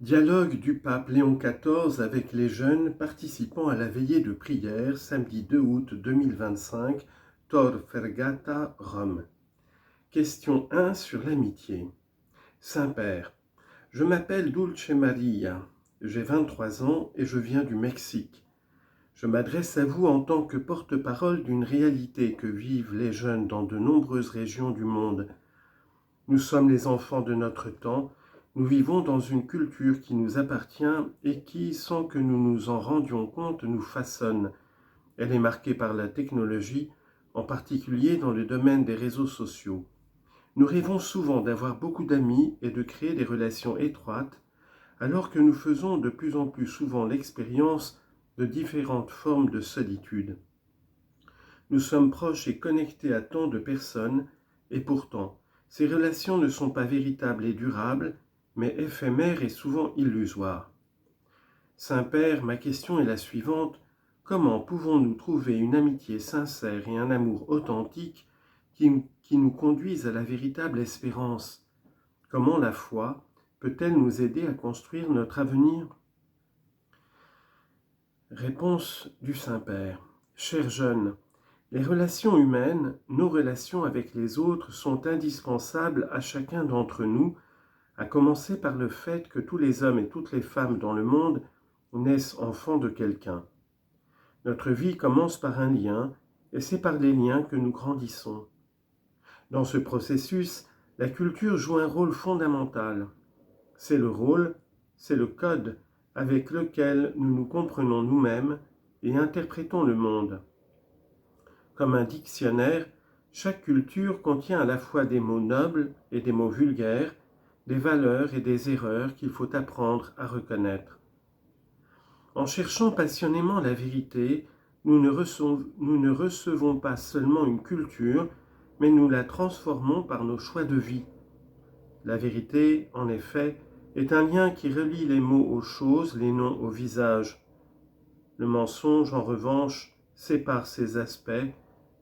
Dialogue du pape Léon XIV avec les jeunes participant à la veillée de prière samedi 2 août 2025, Tor Vergata, Rome. Question 1 sur l'amitié. Saint-Père, je m'appelle Dulce Maria, j'ai 23 ans et je viens du Mexique. Je m'adresse à vous en tant que porte-parole d'une réalité que vivent les jeunes dans de nombreuses régions du monde. Nous sommes les enfants de notre temps. Nous vivons dans une culture qui nous appartient et qui, sans que nous nous en rendions compte, nous façonne. Elle est marquée par la technologie, en particulier dans le domaine des réseaux sociaux. Nous rêvons souvent d'avoir beaucoup d'amis et de créer des relations étroites, alors que nous faisons de plus en plus souvent l'expérience de différentes formes de solitude. Nous sommes proches et connectés à tant de personnes, et pourtant, ces relations ne sont pas véritables et durables, mais éphémères et souvent illusoires. Saint-Père, ma question est la suivante. Comment pouvons-nous trouver une amitié sincère et un amour authentique qui nous conduisent à la véritable espérance? Comment la foi peut-elle nous aider à construire notre avenir? Réponse du Saint-Père. Chers jeunes, les relations humaines, nos relations avec les autres, sont indispensables à chacun d'entre nous, à commencer par le fait que tous les hommes et toutes les femmes dans le monde naissent enfants de quelqu'un. Notre vie commence par un lien, et c'est par les liens que nous grandissons. Dans ce processus, la culture joue un rôle fondamental. C'est le rôle, c'est le code avec lequel nous nous comprenons nous-mêmes et interprétons le monde. Comme un dictionnaire, chaque culture contient à la fois des mots nobles et des mots vulgaires, des valeurs et des erreurs qu'il faut apprendre à reconnaître. En cherchant passionnément la vérité, nous ne recevons pas seulement une culture, mais nous la transformons par nos choix de vie. La vérité, en effet, est un lien qui relie les mots aux choses, les noms au visage. Le mensonge, en revanche, sépare ces aspects,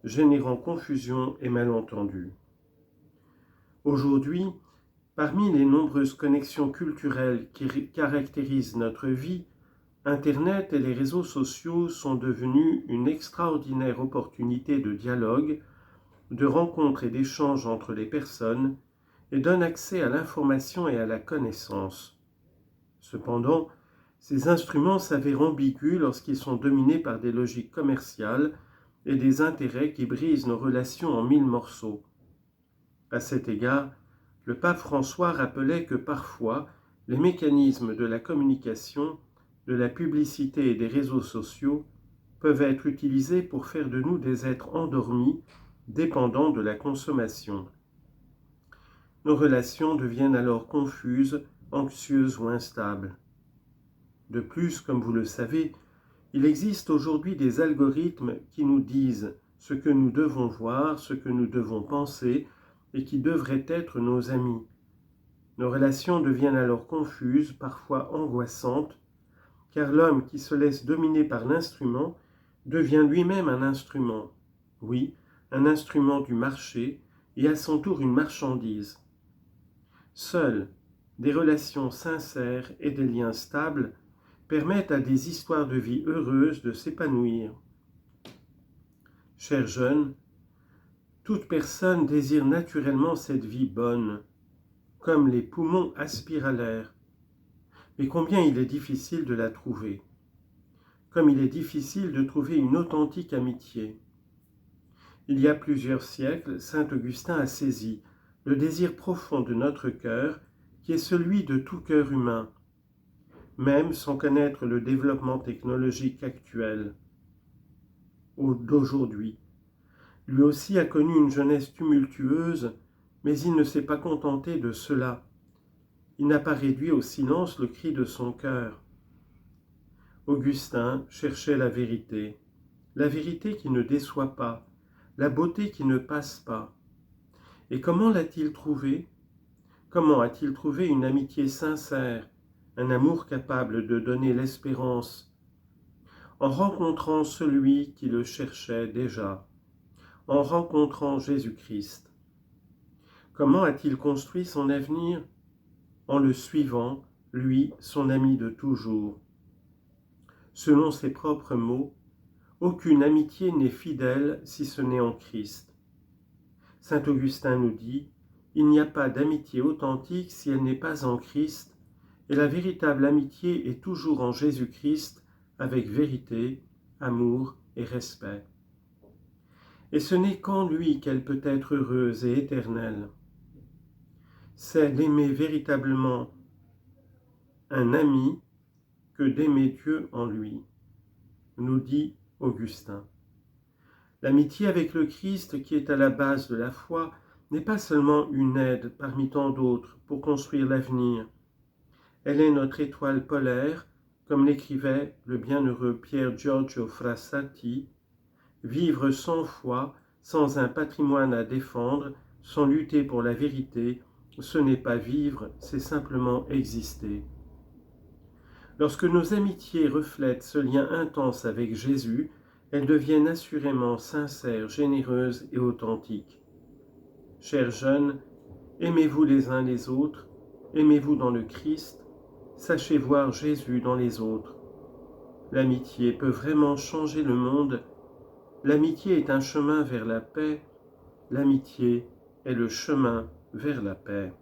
générant confusion et malentendus. Aujourd'hui, parmi les nombreuses connexions culturelles qui caractérisent notre vie, Internet et les réseaux sociaux sont devenus une extraordinaire opportunité de dialogue, de rencontre et d'échange entre les personnes et donnent accès à l'information et à la connaissance. Cependant, ces instruments s'avèrent ambigus lorsqu'ils sont dominés par des logiques commerciales et des intérêts qui brisent nos relations en mille morceaux. À cet égard, le pape François rappelait que parfois, les mécanismes de la communication, de la publicité et des réseaux sociaux peuvent être utilisés pour faire de nous des êtres endormis, dépendants de la consommation. Nos relations deviennent alors confuses, anxieuses ou instables. De plus, comme vous le savez, il existe aujourd'hui des algorithmes qui nous disent ce que nous devons voir, ce que nous devons penser et qui devraient être nos amis. Nos relations deviennent alors confuses, parfois angoissantes, car l'homme qui se laisse dominer par l'instrument devient lui-même un instrument. Oui, un instrument du marché et à son tour une marchandise. Seules des relations sincères et des liens stables permettent à des histoires de vie heureuses de s'épanouir. Chers jeunes, toute personne désire naturellement cette vie bonne, comme les poumons aspirent à l'air. Mais combien il est difficile de la trouver, comme il est difficile de trouver une authentique amitié. Il y a plusieurs siècles, saint Augustin a saisi le désir profond de notre cœur, qui est celui de tout cœur humain, même sans connaître le développement technologique actuel d'aujourd'hui. Lui aussi a connu une jeunesse tumultueuse, mais il ne s'est pas contenté de cela. Il n'a pas réduit au silence le cri de son cœur. Augustin cherchait la vérité qui ne déçoit pas, la beauté qui ne passe pas. Et comment l'a-t-il trouvée? Comment a-t-il trouvé une amitié sincère, un amour capable de donner l'espérance? En rencontrant celui qui le cherchait déjà, en rencontrant Jésus-Christ. Comment a-t-il construit son avenir? En le suivant, lui, son ami de toujours. Selon ses propres mots, aucune amitié n'est fidèle si ce n'est en Christ. Saint Augustin nous dit, il n'y a pas d'amitié authentique si elle n'est pas en Christ, et la véritable amitié est toujours en Jésus-Christ, avec vérité, amour et respect. Et ce n'est qu'en lui qu'elle peut être heureuse et éternelle. C'est d'aimer véritablement un ami que d'aimer Dieu en lui, nous dit Augustin. L'amitié avec le Christ, qui est à la base de la foi, n'est pas seulement une aide parmi tant d'autres pour construire l'avenir. Elle est notre étoile polaire, comme l'écrivait le bienheureux Pier Giorgio Frassati, « Vivre sans foi, sans un patrimoine à défendre, sans lutter pour la vérité, ce n'est pas vivre, c'est simplement exister. » Lorsque nos amitiés reflètent ce lien intense avec Jésus, elles deviennent assurément sincères, généreuses et authentiques. Chers jeunes, aimez-vous les uns les autres, aimez-vous dans le Christ, sachez voir Jésus dans les autres. L'amitié peut vraiment changer le monde. L'amitié est un chemin vers la paix. L'amitié est le chemin vers la paix.